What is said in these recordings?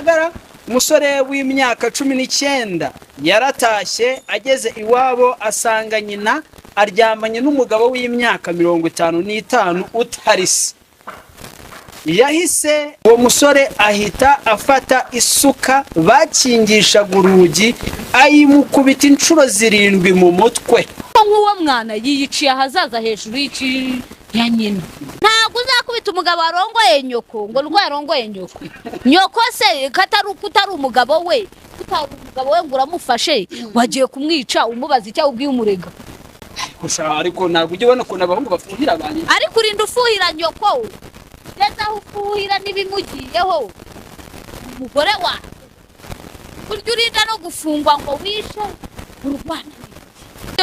Gisagara umusore w'imyaka 19 yaratashye ageze iwabo asanga nyina aryamanye n'umugabo w'imyaka 55 utarise. Yahise uwo musore ahita afata isuka bakingishaga urugi ayimukubita inshuro 7 mu mutwe. Nk'uwo mwana yiyiciye ahazaza hejuru y'iki ya nyina. Ntabwo uzakubita umugabo arongoye nyoko ngo rwa arongoye nyoko. Nyoko se kutari umugabo we, kutari umugabo we ngo uramufashe wagiye kumwica umubaza icyo ubwiye umurega. Ariko ntabwo ujye ubona ko nabahungu bafuhira abantu. Ariko urinda ufuhira nyoko. Leta ufuhira nibimugiyeho. Umugore wa kurya urinda no gufungwa ngo wishe urwana.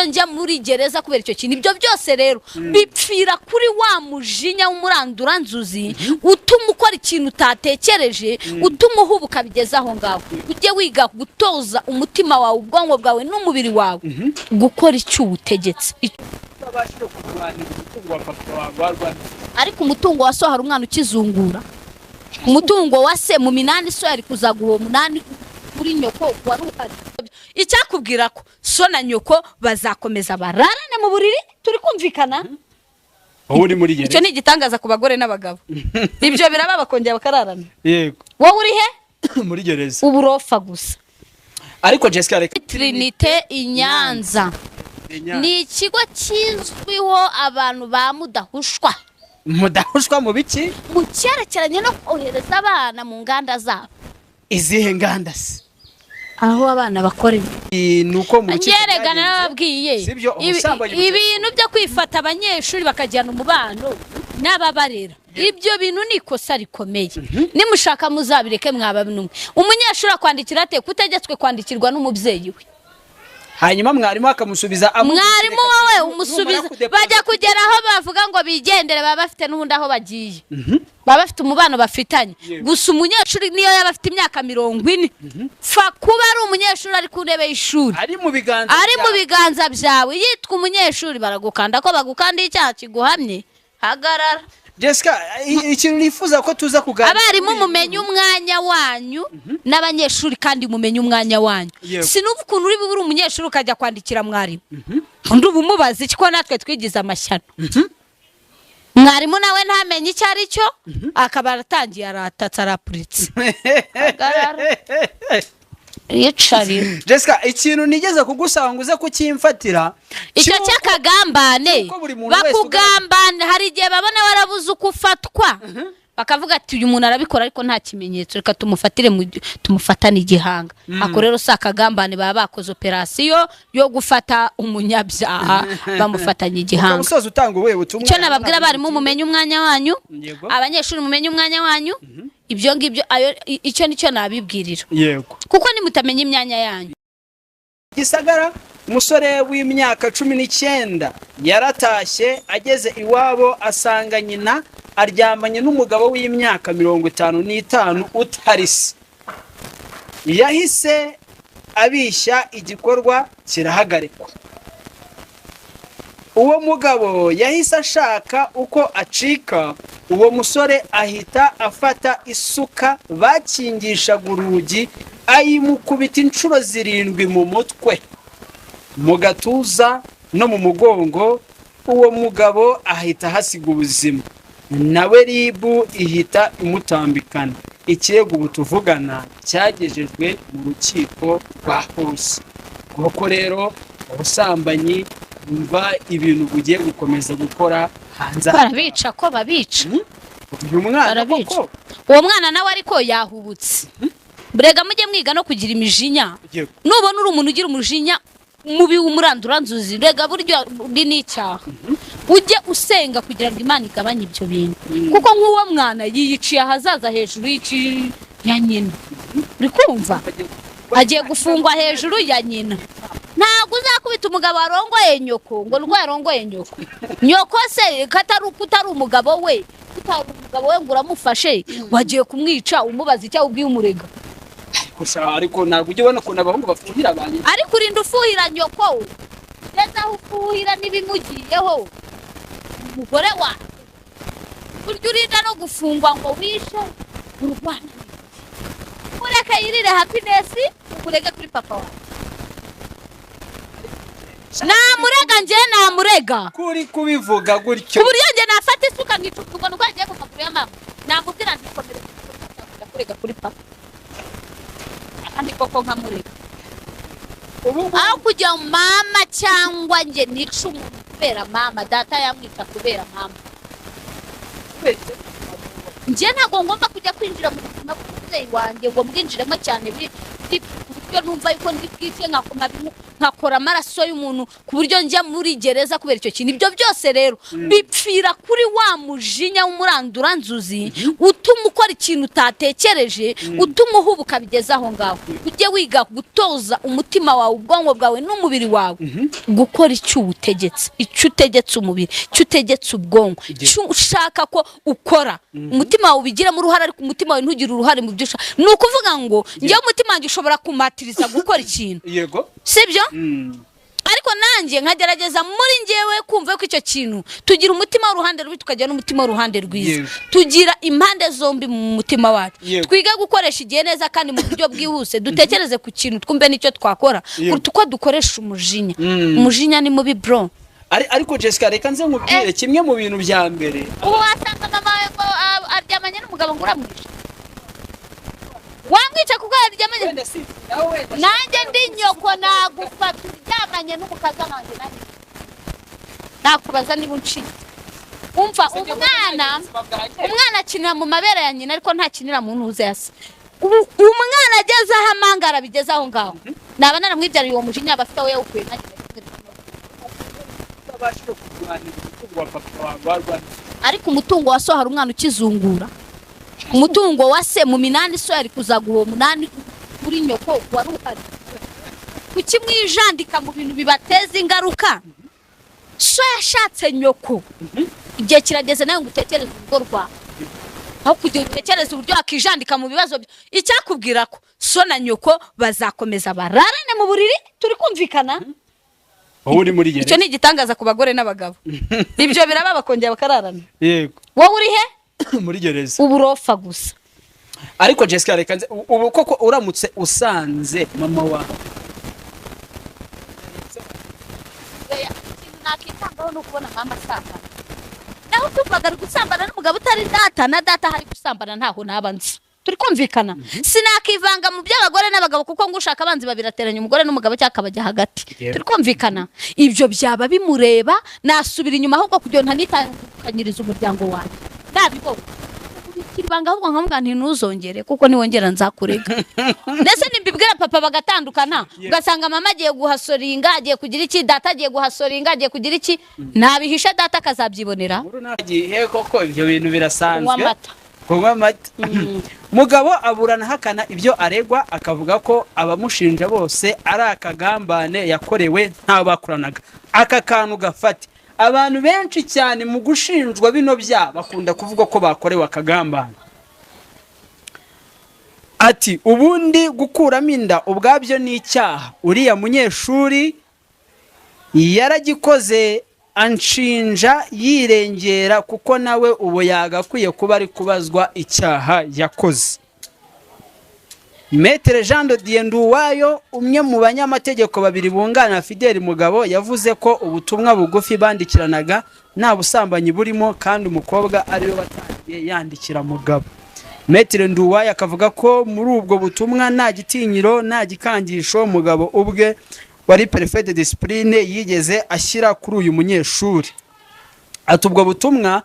Njya muri gereza kubera icyo kintu. Ibyo byose rero bipfira kuri wa mujinya w'umurandura nzuzi utuma ukora ikintu utatekereje, utuma uhubuka bigeza aho ngaho. Ujye wiga gutoza umutima wawe, ubwonko bwawe n'umubiri wawe gukora icyo utegetse. Ariko umutungo wa so hari umwana ukizungura. Umutungo wa se mu minani so yari kuzaguho munani kuri nyoko wari uhari. Icyakubwira ko so na nyoko bazakomeza bararane mu buriri turi kumvikana. Uri muri gereza. Icyo ni igitangaza ku bagore n'abagabo. Ibyo biraba bakongera bakararana. Yego. Wowe uri he? Muri gereza. Uburofa gusa. Ariko Jessica Trinité Inyanza ni ikigo kizwiho abantu ba mudahushwa. Mudahushwa mu biki? Mu cyerekeranye no kohereza abana mu nganda zabo. Izihe nganda se? Aho abana bakorera. Nuko mu rukiko yeregana nababwiye ibintu byo kwifata abanyeshuri bakajyana umubano n'ababarera. Ibyo bintu ni ikosa rikomeye. Nimushaka muzabireke mwababinumwe. Umunyeshuri akwandikira ate kutegetswe kwandikirwa n'umubyeyi we. Hanyuma mwarimu akamusubiza mwarimu wawe umusubiza bajya kugera aho bavuga ngo bigendere baba bafite n'ubundi aho bagiye. Baba bafite umubano bafitanye. Gusa umunyeshuri niyo yaba afite imyaka 40 fa kuba ari umunyeshuri ari ku ntebe y'ishuri ari mu biganza byawe yitwa umunyeshuri baragukanda ko bagukandiye icyaha kiguhamye. Hagarara Jessica, ikintu nifuza ko tuza kuganira. Abarimu mumenye umwanya wanyu n'abanyeshuri kandi mumenye umwanya wanyu. Sinuvu ukuntu uri buri umunyeshuri ukajya kwandikira mwarimu. Undi ubumubaza iki ko natwe twigize amashyano. Mwarimu nawe ntamenye icyo ari cyo akaba aratangiye aratatsa arapuritse. Yicari Jessica, ikintu nigeze kugusaba ngo uze kukimfatira icyo cyakagambane bakugambane. Hari igihe babona warabuze uko ufatwa bakavuga ati uyu muntu arabikora ariko nta kimenyetso reka tumufatane igihanga. Ako rero sakagambane baba bakoze operasiyo yo gufata umunyabyaha bamufatanye igihanga. Umusozi utanga ubuye butumwa. Cyo nababwira bari mu mumenye umwanya wanyu, abanyeshuri mumenye umwanya wanyu. Ibyo ngibyo icyo nicyo nabibwirira. Yego. Kuko nimutamenya imyanya yanyu. Gisagara umusore w'imyaka 19 yaratashye ageze iwabo asanga nyina aryamanye n'umugabo w'imyaka 55 utarise. Yahise abishya igikorwa kirahagarikwa. Uwo mugabo yahise ashaka uko acika. Uwo musore ahita afata isuka bakingishaga urugi ayimukubita inshuro 7 mu mutwe, mu gatuza no mu mugongo. Uwo mugabo ahita hasiga ubuzima, nawe ribu ihita imutambikana. Ikirego butuvugana cyagejejwe mu rukiko rwa hose. Kuko rero ubusambanyi umva ibintu bugiye gukomeza gukora hanze. Barabica ko babica. Uyu mwana koko uwo mwana nawe ariko yahubutse. Brega mujye mwiga no kugira imijinya. Nubona uri umuntu ugira umujinya mubi umurandura nzuzi rega buryo ni icyaha. Ujye usenga kugira ngo Imana igabanye ibyo bintu. Kuko nk'uwo mwana yiyiciye ahazaza hejuru y'iki ya nyina. Uri kumva? Agiye gufungwa hejuru ya nyina. Ntabwo uzakubita umugabo arongoye nyoko ngo rwa arongoye nyoko. Nyoko se kutari umugabo we, kutari umugabo we ngo uramufashe wagiye kumwica umubaza icyo ubwiye umurega. Ariko ntabwo ujye ubona ko nabahungu bafuhira abantu. Ariko urinda ufuhira nyoko. Leta ufuhira nibimugiyeho. Umugore wa kurya urinda no gufungwa ngo wishe urwana. Ureka mureke yirire happiness ukurege kuri papa wawe namurega nje namurega kuri kubivuga gutyo kuburyo nje nafata isuka ngicukuka nuko ngiye ku maguru ya mama namubwira ndikomere kurega kuri papa kandi koko nkamurega aho kujya mama cyangwa nje nica umuntu kubera mama data yamwita kubera mama nje ntago ngomba kujya kwinjira mu buzima bw'umubyeyi wanjye ngo mbwinjiremo cyane buryo numva yuko ndi bwite nkakora amaraso y'umuntu ku buryo njya muri gereza kubera icyo kintu ibyo byose rero bipfira kuri wa mujinya w'umuranduranzuzi utuma ukora ikintu utatekereje utuma uhubuka bigeza aho ngaho ujye wiga gutoza umutima wawe ubwonko bwawe n'umubiri wawe gukora icyo utegetse icyo utegetse umubiri icyo utegetse ubwonko icyo ushaka ko ukora umutima wawe ubigiramo uruhare ariko umutima wawe ntugire uruhare mu byo ushaka ni ukuvuga ngo njyewe umutima wanjye ushobora kumatiriza gukora ikintu yego sibyo ariko nanjye nkagerageza muri njyewe kumva ko icyo kintu tugira umutima w'uruhande rubi tukagira n'umutima w'uruhande rwiza tugira impande zombi mu mutima wacu twiga gukoresha igihe neza kandi mu buryo bwihuse dutekereze ku kintu twumve n'icyo twakora kuruta uko dukoresha umujinya umujinya ni mubi bro ariko Jessica reka nze nkubwire kimwe mu bintu bya mbere ubu wasanga mama we ngo aryamanye n'umugabo ngo uramwishe wamwica kuko yaryamanye nanjye ndi nyoko nagufata uryamanye n'umukaza wanjye nanjye nakubaza niba unciye umva umwana akinira mu mabere ya nyina ariko ntakinira mu ntuze yase umwana ageze aho amangara bigeze aho ngaho naba naramwibyariye uwo mujinya bafite we yawukuye ariko umutungo wa so hari umwana ukizungura umutungo wa se mu minani so yari kuzaguha uwo munani kuri nyoko wari uhari kuki mwijandika mu bintu bibateza ingaruka so yashatse nyoko igihe kirageze nawe ngo utekereze urugo rwawe aho kugira utekereze uburyo wakijandika mu bibazo icyakubwira ko so na nyoko bazakomeza bararane mu buriri turi kumvikana wowe uri muri gereza icyo ni igitangaza ku bagore n'abagabo ibyo biraba bakongera bakararana yego wowe uri he muri gereza uburofa gusa ariko Jessica reka nze ubu koko uramutse usanze mama wawe nakitangaho no kubona mama asambana naho tuvuga ari gusambana n'umugabo utari data na data hari gusambana ntaho nabanzi turi kumvikana sinakivanga mu by'abagore n'abagabo kuko ngushaka abanzi babirateranya umugore n'umugabo cyakabajya hagati turi kumvikana ibyo byaba bimureba nasubira inyuma ahubwo kugira ntanitanyiriza umuryango wanjye nabibona kiribanga ahubwo nkamubwira nti ntuzongere kuko niwongera nzakurega ndetse nimbibwira papa bagatandukana ugasanga mama agiye guhasoringa agiye kugira iki data agiye guhasoringa agiye kugira iki nabihisha data akazabyibonera he koko ibyo bintu birasanzwe kunywa amata mugabo aburana hakana ibyo aregwa akavuga ko abamushinja bose ari akagambane yakorewe nta bakuranaga aka kantu gafate abantu benshi cyane mu gushinjwa bino bya bakunda kuvuga ko bakorewe akagambane ati ubundi gukuramo inda ubwabyo ni icyaha uriya munyeshuri yaragikoze anshinja yirengera kuko nawe ubu yagakwiye kuba ari kubazwa icyaha yakoze Maître Jean de Dieu Nduwayo umwe mu banyamategeko babiri bungana Fidel Mugabo yavuze ko ubutumwa bugufi bandikiranaga nta busambanyi burimo kandi umukobwa ari we watangiye yandikira Mugabo. Maître Nduwayo akavuga ko muri ubwo butumwa nta gitinyiro nta gikangisho Mugabo ubwe wari préfet de discipline yigeze ashyira kuri uyu munyeshuri. Ati ubwo butumwa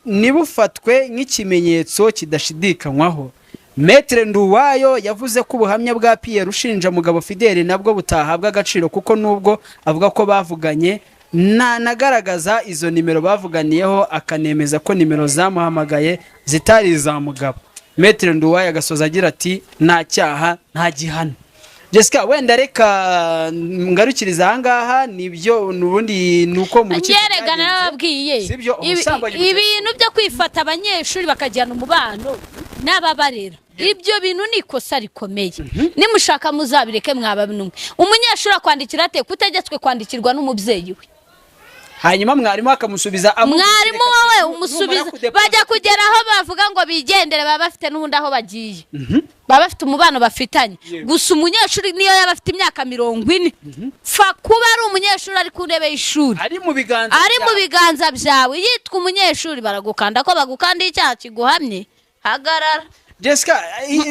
nibufatwe nk'ikimenyetso kidashidikanywaho. Maître Nduwayo yavuze ko ubuhamya bwa Pierre ushinja Mugabo Fidel nabwo butahabwa agaciro kuko nubwo avuga ko bavuganye nagaragaza izo nimero bavuganiyeho akanemeza ko nimero zamuhamagaye zitari za Mugabo. Maître Nduwayo agasoza agira ati nta cyaha nta gihano. Jessica wenda reka ngarukiriza ahangaha nibyo nubundi nuko mu rukiko yeregana nababwiye ibintu byo kwifata abanyeshuri bakajyana umubano n'ababarera ibyo bintu ni ikosa rikomeye nimushaka muzabireke mwaba binumwe umunyeshuri akwandikira ate kutegetswe kwandikirwa n'umubyeyi we hanyuma mwarimu akamusubiza mwarimu wowe umusubiza bajya kugera aho bavuga ngo bigendere baba bafite n'ubundi aho bagiye baba bafite umubano bafitanye gusa umunyeshuri niyo yaba afite imyaka 40 fa kuba ari umunyeshuri ari ku ntebe y'ishuri ari mu biganza byawe yitwa umunyeshuri baragukanda ko bagukandiye icyaha kiguhamye hagarara. Jessica,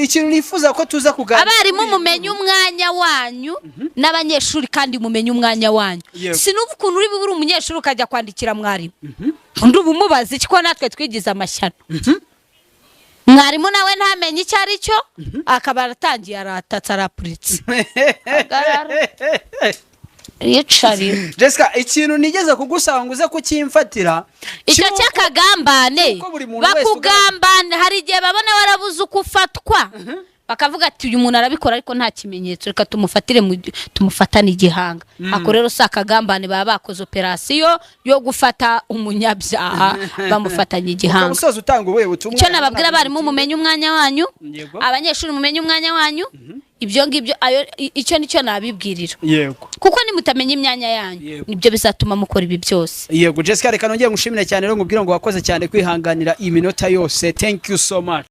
ikintu nifuza ko tuza kuganira abarimu mumenye umwanya wanyu n'abanyeshuri kandi mumenye umwanya wanyu. Sinuvu ukuntu uri bubura umunyeshuri ukajya kwandikira mwarimu undi ubumubaza iki ko natwe twigize amashyano. Mwarimu nawe ntamenye icyo ari cyo akaba aratangiye aratatsa arapuritse. Jessica, ikintu nigeze kugusaba ngo uze kukimfatira icyo cyakagambane bakugambane hari igihe babona warabuze uko ufatwa bakavuga ati uyu muntu arabikora ariko nta kimenyetso reka tumufatane igihanga. Ako rero sakagambane baba bakoze operasiyo yo gufata umunyabyaha bamufatanye igihanga. Cyo nababwira abarimu mumenye umwanya wanyu abanyeshuri mumenye umwanya wanyu ibyo ngibyo icyo nicyo nabibwirira kuko nimutamenya imyanya yanyu nibyo bizatuma mukora ibi byose. Yego Jessica, reka nongeye ngushimire cyane rero ngubwira ngo wakoze cyane kwihanganira iyi minota yose. Thank you so much.